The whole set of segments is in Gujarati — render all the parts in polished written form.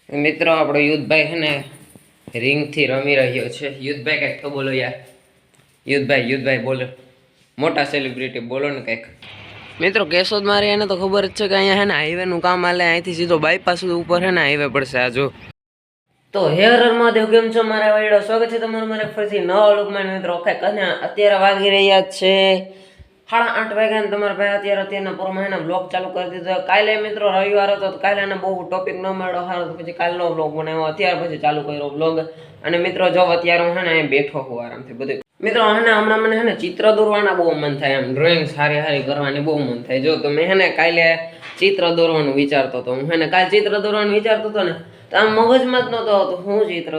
મિત્રો આપણો યુદ્ધભાઈ હે ને રિંગથી રમી રહ્યો છે. યુદ્ધભાઈ કંઈક તો બોલો યાર. યુદ્ધભાઈ બોલો, મોટા સેલિબ્રિટી બોલો ને કંઈક. મિત્રો કેશોદ મારી એને તો ખબર જ છે કે અહીંયા હે ને હાઈવેનું કામ હાલે, અહીંથી સીધો બાયપાસ ઉપર હે ને હાઈવે પડશે. આ જો તો હેર મહાદેવ, કેમ છો મારા વાયડો? સ્વાગત છે તમારું મારે ફરીથી નવા લોકમાં. મિત્રો અત્યારે વાગી રહ્યા છે 8:30 વાગ્યા ને તમારા ભાઈ અત્યારના પૂરમાં એના બ્લોગ ચાલુ કરી દીધો. કાલે મિત્રો રવિવાર હતો તો કાલે એને બહુ ટોપિક ન મળ્યો સારો, તો પછી કાલનો બ્લોગ બનાવ્યો, અત્યારે પછી ચાલુ કર્યો બ્લોગ. અને મિત્રો જો અત્યારે હું હે ને બેઠો હું આરામથી બધું. મિત્રો હે હમણાં મને હે ને ચિત્ર દોરવાના બહુ મન થાય, એમ ડ્રોઈંગ સારી કરવાની બહુ મન થાય. જો તો મેં હે ને કાલે ચિત્ર દોરવાનું વિચારતો હતો. હું હે ને કાલે ચિત્ર દોરવાનું વિચારતો હતો ને તો આમ મગજમાં જ નતો આવતો હું ચિત્ર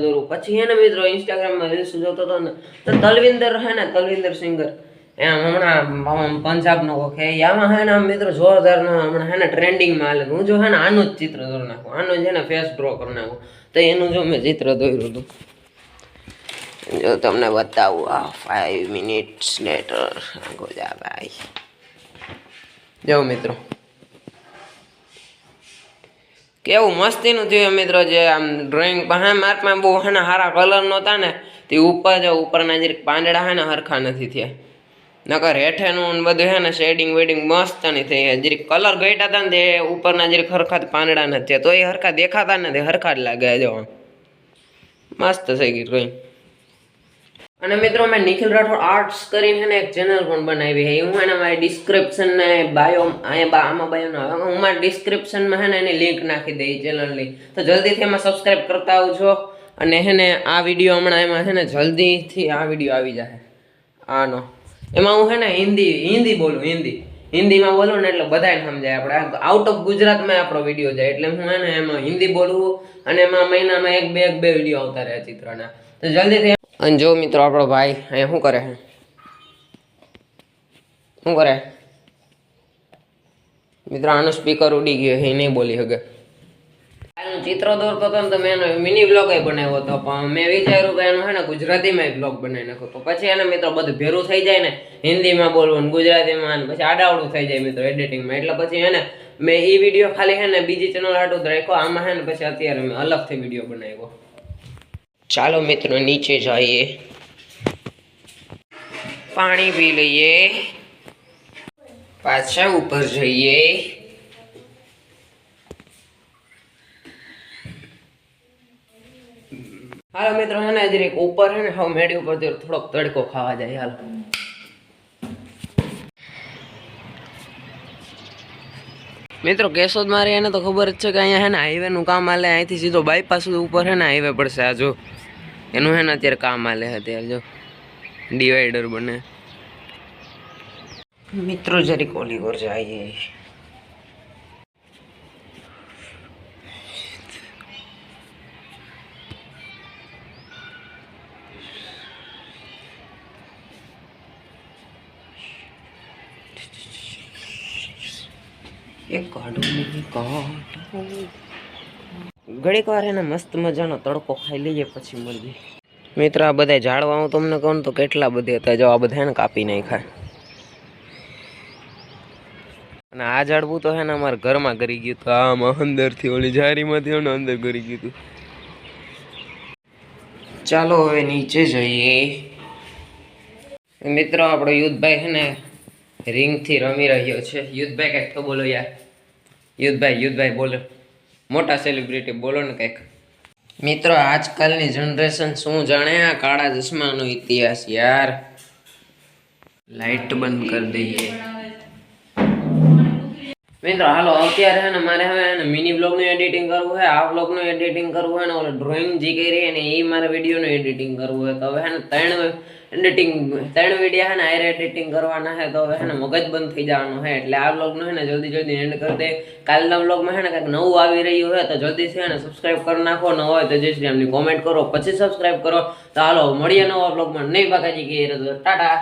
દોરું. પછી હે ને મિત્રો ઇન્સ્ટાગ્રામમાં રીલ્સ જોતો હતો ને તો તલવિંદર હે ને તલવિંદર સિંગર એમ હમણાં પંજાબનો છે આમાં હે ને મિત્રો જોરદાર હમણાં હે ને ટ્રેન્ડિંગમાં હાલે. હું જો હે ને આનું જ ચિત્ર દોરી નાખું, આનું જ હે ને ફેસ ડ્રો કરી નાખું. તો એનું જો મેં ચિત્ર દોર્યું હતું, જો તમને બતાવું. 5 મિનિટ્સ લેટર ગોજાભાઈ જો મિત્રો કેવું મસ્તીનું થયું મિત્રો. જે આમ ડ્રોઈંગ માર્કમાં બહુ હે ને સારા કલર નહોતા ને તે ઉપરના જે પાંદડા હે ને હરખા નથી થયા. નકર હેઠેનું બધું હે ને શેડિંગ વેડિંગ મસ્ત નહીં થઈ. જરીક કલર ગઈટા હતા ને તે ઉપરના જરીક હરખા પાંદડા નથી થયા, તો એ હરખા દેખાતા ને તે હરખા જ લાગે. જો મસ્ત થઈ ગઈ ડ્રોઈંગ. અને મિત્રો મેં નિખિલ રાઠોડ આર્ટ્સ કરીને એક ચેનલ પણ બનાવી છે. હું એને મારી ડિસ્ક્રિપ્શન ને બાયો આમાં બાયો હું મારી ડિસ્ક્રિપ્શનમાં હે ને એની લિંક નાખી દઈ ચેનલની, તો જલ્દીથી એમાં સબસ્ક્રાઈબ કરતા આવજો. અને હે ને આ વિડીયો હમણાં એમાં છે ને જલ્દીથી આ વિડીયો આવી જાય આનો. એમાં હું હે ને હિન્દી બોલું, હિન્દીમાં બોલું ને એટલે બધાને સમજાય. આપણે આઉટ ઓફ ગુજરાતમાં આપણો વિડીયો જાય એટલે હું હે ને એમાં હિન્દી બોલવું. અને એમાં મહિનામાં એક બે વિડીયો આવતા રહે ચિત્રના. તો જલ્દીથી. અને જો મિત્રો આપણો ભાઈ અહીંયા શું કરે મિત્રો, આનું સ્પીકર ઉડી ગયો, એ નહીં બોલી શકે. ચિત્ર દોરતો હતો ને તો મેં એનો મિની બ્લોગ બનાવ્યો હતો, પણ મેં વિચાર્યું કે એનું હે ને ગુજરાતીમાં એક બ્લોગ બનાવી નાખો. તો પછી એને મિત્રો બધું ભેરું થઈ જાય ને, હિન્દીમાં બોલવું ગુજરાતીમાં, પછી આડાવડું થઈ જાય મિત્રો એડિટિંગમાં. એટલે પછી હે ને મેં એ વિડીયો ખાલી હે ને બીજી ચેનલ હાટું જ રાખ્યો. આમાં હે ને પછી અત્યારે મેં અલગથી વિડીયો બનાવ્યો. ચાલો મિત્રો નીચે જઈએ, પાણી પી લઈએ, પાછા ઉપર જઈએ. હાલો મિત્રો હે ને જરીક ઉપર હે ને હવે મેડી ઉપર થોડોક તડકો ખાવા જાય. હાલો મિત્રો કેશોદ મારી એને તો ખબર જ છે કે અહીંયા હે ને હાઈવેનું કામ હાલે, અહીંથી સીધો બાયપાસ ઉપર હે ને હાઈવે પડશે. આ જો એનું હે ને અત્યારે કામ હાલે અત્યારે. જો ડિવાઈડર બને મિત્રો. જરીક ઓલી ઓર જઈએ. ઘડીક વાર એને મસ્ત મજાનો તડકો ખાઈ લઈએ પછી મળીએ. મિત્રો આ બધા ઝાડવા હું તમને કહું તો કેટલા બધા હતા. જો આ બધા ને કાપી નાખ્યા. અને આ ઝાડવું તો હે ને અમારા ઘરમાં કરી ગયું હતું. આમાં અંદરથી ઓલી જારીમાંથી અંદર કરી ગયું હતું. ચાલો હવે નીચે જઈએ. મિત્રો આપણો યુદ્ધભાઈ હે ને રિંગથી રમી રહ્યો છે. યુદ્ધભાઈ કંઈક તો બોલો યાર. યુદ્ધભાઈ બોલો, મોટા સેલિબ્રિટી બોલો ને કંઈક. મિત્રો આજકાલની જનરેશન શું જાણે આ કાળા ચશ્માનો ઇતિહાસ યાર. લાઈટ બંધ કરી દઈએ મિત્રો. હાલો અત્યારે હે ને મારે હવે મિની બ્લોગનું એડિટિંગ કરવું છે, આ બ્લોગનું એડિટિંગ કરવું છે ને ઓલો ડ્રોઈંગ જે કરી ને એ મારે વિડીયોનું એડિટિંગ કરવું છે. તો હવે હે ને ત્રણ વિડીયો હે ને આયર એડિટિંગ કરવાના છે. તો હવે હે ને મગજ બંધ થઈ જવાનું છે. એટલે આ બ્લોગનું હે ને જલ્દી એન્ડ કરી દે. કાલના બ્લોગમાં હે ને કંઈક નવું આવી રહ્યું હોય તો જલ્દીથી હે ને સબસ્ક્રાઈબ કરી નાખો. ન હોય તો જય શ્રી રામની કોમેન્ટ કરો, પછી સબસ્ક્રાઈબ કરો. તો હાલો મળીએ નવા બ્લોગમાં. નહીં બાકાજી કે ટાટા.